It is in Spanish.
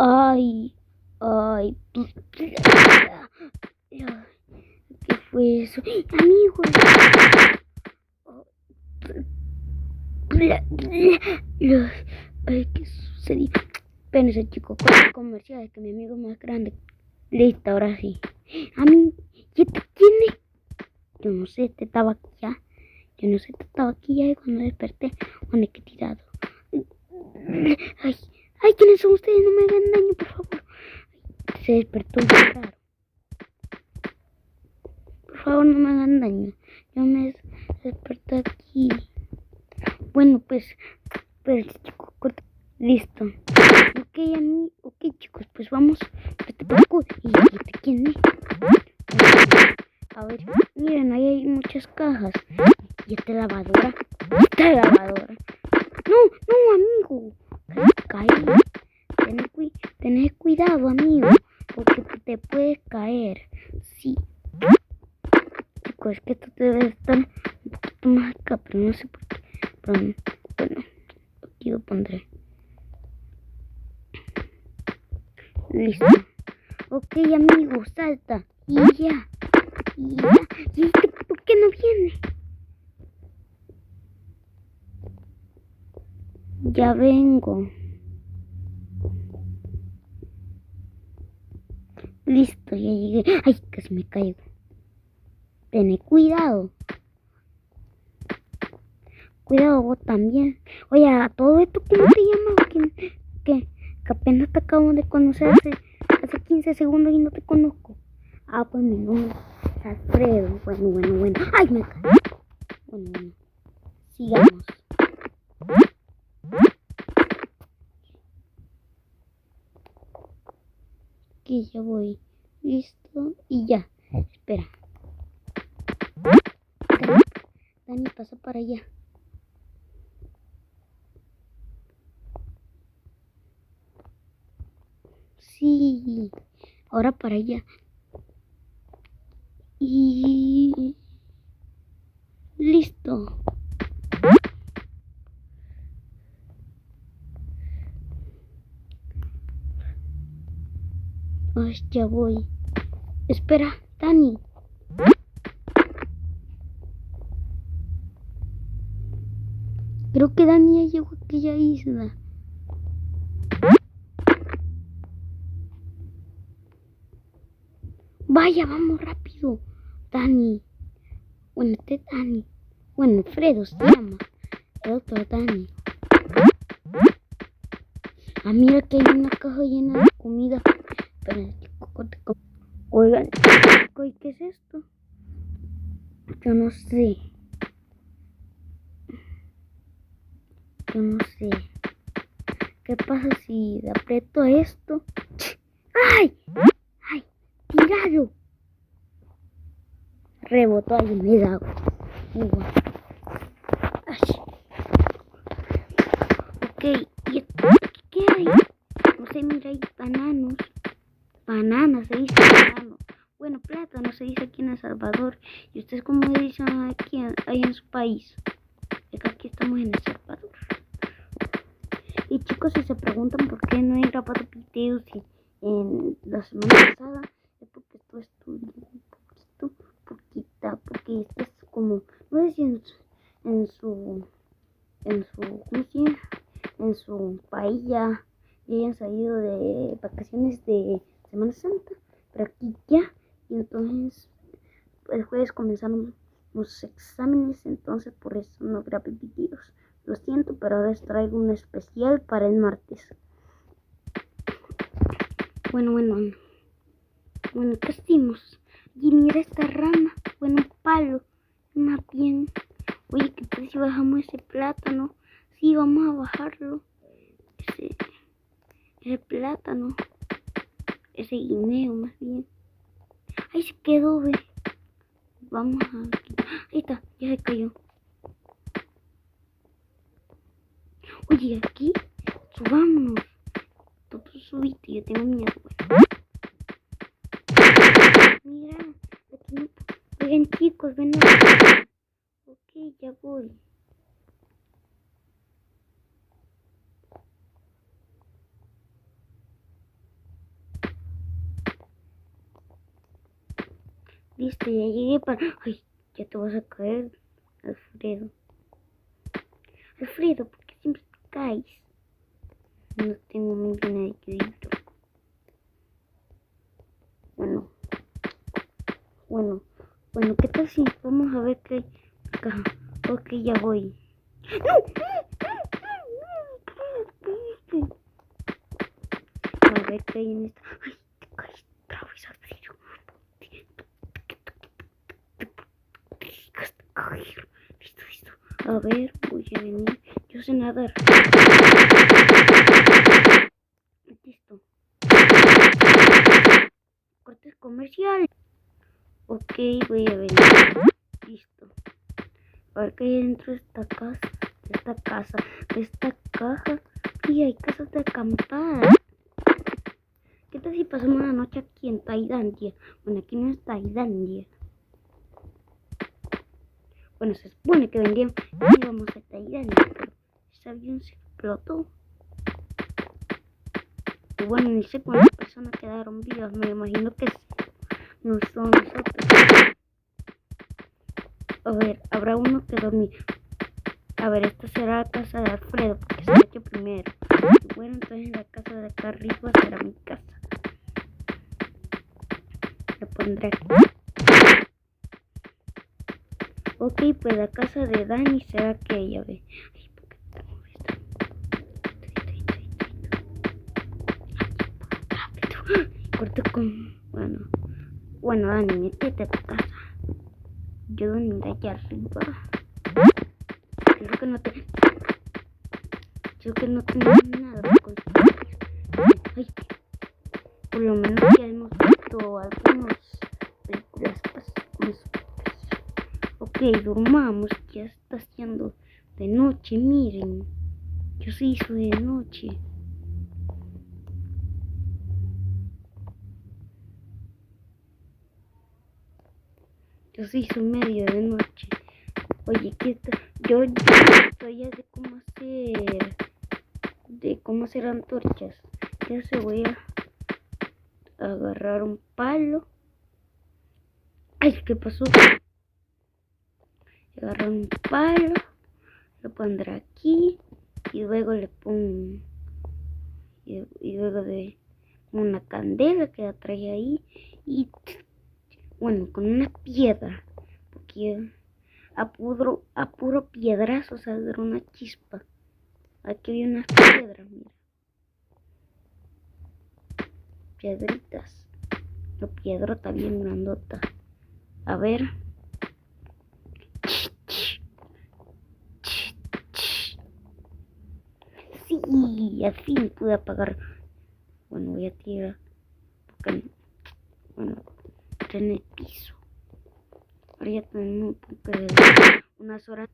Ay, ay. ¿Qué fue eso? Amigos. Ay, ¿qué sucedió? Espérense, chicos, corte comercial, es que mi amigo es más grande. Listo, ahora sí. A mí, ¿qué te tiene? Yo no sé, este estaba aquí ya. Yo no sé, este estaba aquí ya y cuando desperté, me quedé tirado. Ay, ay, ¿quiénes son ustedes? No me hagan daño, por favor. Se despertó muy raro. Por favor, no me hagan daño. Yo me desperté aquí. Bueno, pues chicos, listo. Ok, chicos, pues vamos. ¿Y este quién es? A ver, miren, ahí hay muchas cajas. ¿Y esta lavadora? No, amigo. Caer. Tenés cuidado, amigo. Porque te puedes caer. Sí. Chicos, es que esto debe estar un poquito más acá, pero no sé por qué. Pero, bueno, aquí lo pondré. Listo. Ok, amigo, salta. Y ya. ¿Y este por qué no viene? Ya vengo. Listo, ya llegué. Ay, casi me caigo. Ten cuidado. Cuidado vos también. Oye, a todo esto, ¿cómo te llamas? Que apenas te acabo de conocer hace 15 segundos y no te conozco. Ah, pues mi nombre es Alfredo. Bueno. Ay, me caí. Bueno. Sigamos. Aquí ya voy. Listo. Y ya. Espera. Dani, pasa para allá. Sí. Ahora para allá. Y... listo. Ay, ya voy. Espera, Dani. Creo que Dani ya llegó a aquella isla. Vaya, vamos rápido. Dani. Bueno, este es Dani. Bueno, Alfredo se llama. El otro Dani. Ah, mira que hay una caja llena de comida. Pero, oigan, ¿qué es esto? Yo no sé. ¿Qué pasa si aprieto esto? ¡Ay! ¡Tirado! Rebotó ahí, me da agua. Ok, ¿y esto qué hay? No sé, mira, hay bananos. Banana se dice banano. Bueno, plátano se dice aquí en El Salvador. ¿Y ustedes cómo le dicen aquí ahí en su país? Es que aquí estamos en El Salvador. Y chicos, si se preguntan por qué no he grabado videos en la semana pasada, es porque estoy estudiando un poquito, porque esto es como, no sé si en su, ¿cómo se llama? En su país ya hayan salido de vacaciones de Semana Santa, pero aquí ya, y entonces el jueves comenzaron los exámenes, entonces por eso no grabé videos. Lo siento, pero ahora les traigo un especial para el martes. Bueno, ¿qué hicimos? Y mira esta rama, bueno, un palo, más bien. Oye, ¿qué tal si bajamos ese plátano? Sí, vamos a bajarlo. Ese plátano, ese guineo más bien. Ahí se quedó, ve. Vamos a... ahí está, ya se cayó. Oye, aquí, subámonos. Tú subiste, yo tengo miedo, güey. Mira, aquí no... Oigan, chicos, ven acá. Ok, ya voy. Listo, ya llegué para... Ay, ya te vas a caer, Alfredo. Alfredo, ¿por qué siempre te caes? No tengo mente de equilibrio. Bueno, ¿qué tal si vamos a ver qué hay acá? Ok, ya voy. A ver qué hay en esta. Ay, te caes otra vez, Alfredo. Listo. A ver, voy a venir. Yo sé nadar. Listo. Cortes comerciales. Ok, voy a venir. Listo. A ver qué hay dentro de esta casa. De esta caja. Y hay casas de acampar. ¿Qué tal si pasamos una noche aquí en Tailandia? Bueno, aquí no es Tailandia. Bueno, se supone que íbamos a Tailandia, pero ese avión se explotó. Y bueno, ni sé cuántas personas quedaron vivas. Me imagino que no son nosotros. A ver, habrá uno que dormir. A ver, esta será la casa de Alfredo, porque se ha hecho primero. Y bueno, entonces la casa de acá arriba será mi casa. Lo pondré aquí. Ok, pues la casa de Dani será aquella, ve. Ay, ¿por qué tengo esto? Rápido. Corto con... Bueno, Dani, métete a tu casa. Yo dormiré allá arriba. Creo que no tengo nada que construir. Ay, por lo menos ya hemos visto algunas películas más. Ok, durmamos, ya está haciendo de noche, miren. Ya se hizo de noche. Ya se hizo medio de noche. Oye, ¿qué está? Yo estoy ya de cómo hacer antorchas. Ya se voy a agarrar un palo. Ay, ¿qué pasó? Agarrar un palo, lo pondré aquí y luego le pongo y luego de una candela que la trae ahí y bueno, con una piedra, porque a puro piedrazo saldrá una chispa. Aquí hay unas piedras, mira, piedritas, la piedra está bien grandota. A ver. Sí, al fin pude apagar. Bueno, voy a tirar porque está en el piso. Ahora ya tenemos unas horas.